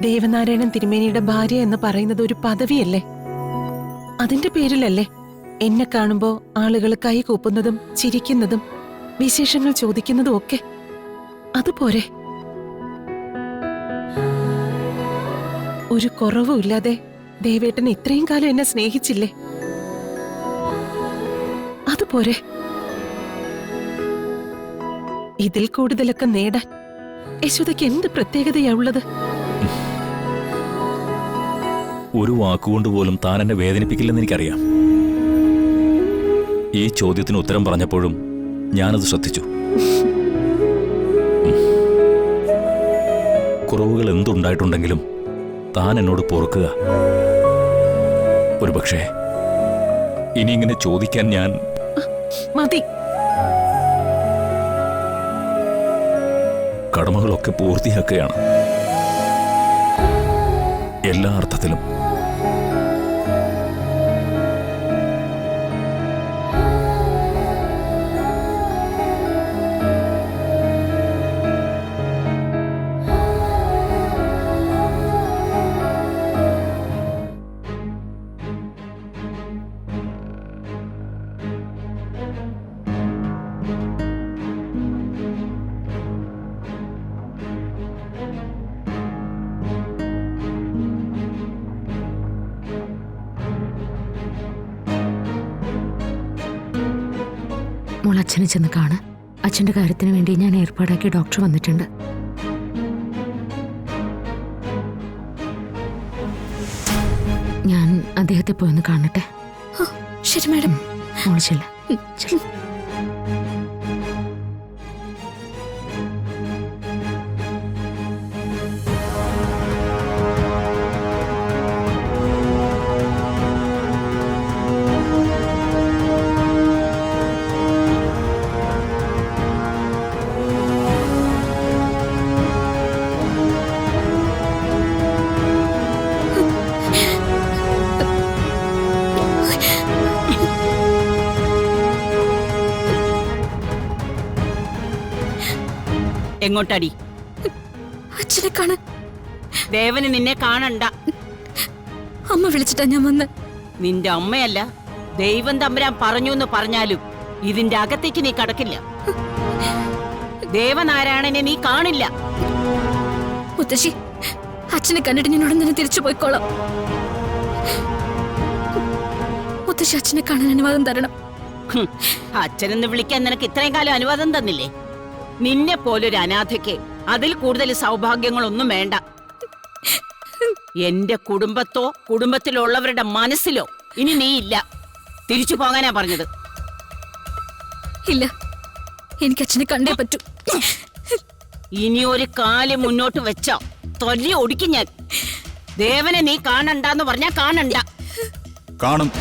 ദേവനാരായണൻ തിരുമേനിയുടെ ഭാര്യ എന്ന് പറയുന്നത് ഒരു പദവിയല്ലേ? അതിന്റെ പേരിലല്ലേ എന്നെ കാണുമ്പോ ആളുകൾ കൈകൂപ്പുന്നതും ചിരിക്കുന്നതും വിശേഷങ്ങൾ ചോദിക്കുന്നതും ഒക്കെ? അതുപോരെ? ഒരു കുറവുമില്ലാതെ ദേവേട്ടൻ ഇത്രയും കാലം എന്നെ സ്നേഹിച്ചില്ലേ? അതുപോരെ? ഇതിൽ കൂടുതലൊക്കെ നേടാൻ യശോദയ്ക്ക് എന്ത് പ്രത്യേകതയാ ഉള്ളത്? ഒരു വാക്കുകൊണ്ട് പോലും താൻ എന്നെ വേദനിപ്പിക്കില്ലെന്ന് എനിക്കറിയാം. ഈ ചോദ്യത്തിന് ഉത്തരം പറഞ്ഞപ്പോഴും ഞാനത് ശ്രദ്ധിച്ചു. കുറവുകൾ എന്തുണ്ടായിട്ടുണ്ടെങ്കിലും താൻ എന്നോട് പൊറുക്കുക. ഒരുപക്ഷേ ഇനി ഇങ്ങനെ ചോദിക്കാൻ ഞാൻ മതി. കടമകളൊക്കെ പൂർത്തിയാക്കുകയാണ്, എല്ലാ അർത്ഥത്തിലും. മോൾ അച്ഛനെ ചെന്ന് കാണ്. അച്ഛൻ്റെ കാര്യത്തിന് വേണ്ടി ഞാൻ ഏർപ്പാടാക്കിയ ഡോക്ടർ വന്നിട്ടുണ്ട്. ഞാൻ അദ്ദേഹത്തെ പോയി ഒന്ന് കാണട്ടെ. ശരി മാഡം. മോൾ ചെല്ല. എങ്ങോട്ടടി? അച്ഛനെ കാണാൻ. ദേവന് നിന്നെ കാണണ്ട. അമ്മ വിളിച്ചിട്ടാ ഞാൻ വന്ന്. നിന്റെ അമ്മയല്ല, ദൈവം തമ്പുരാൻ പറഞ്ഞു എന്ന് പറഞ്ഞാലും ഇതിന്റെ അകത്തേക്ക് നീ കടക്കില്ല. ദേവനാരായണനെ നീ കാണില്ല. മുത്തശ്ശി, അച്ഛനെ കണ്ടിട്ട് ഞാൻ ഉടൻ തന്നെ തിരിച്ചു പോയിക്കോളാം. മുത്തശ്ശി അച്ഛനെ കാണാൻ അനുവാദം തരണം. അച്ഛനെന്ന് വിളിക്കാൻ നിനക്ക് ഇത്രയും കാലം അനുവാദം തന്നില്ലേ? നിന്നെ പോലൊരു അനാഥയ്ക്ക് അതിൽ കൂടുതൽ സൗഭാഗ്യങ്ങളൊന്നും വേണ്ട. എന്റെ കുടുംബത്തോ കുടുംബത്തിലുള്ളവരുടെ മനസ്സിലോ ഇനി നീ ഇല്ല. തിരിച്ചു പോകാനാ പറഞ്ഞത്. ഇല്ല, എനിക്ക് അച്ഛനെ കണ്ടേ പറ്റൂ. ഇനി ഒരു കാല് മുന്നോട്ട് വെച്ചോ തൊല്ലി ഒടിക്കും ഞാൻ. ദേവനെ നീ കാണണ്ടെന്ന് പറഞ്ഞാ കാണണ്ട. കാണും.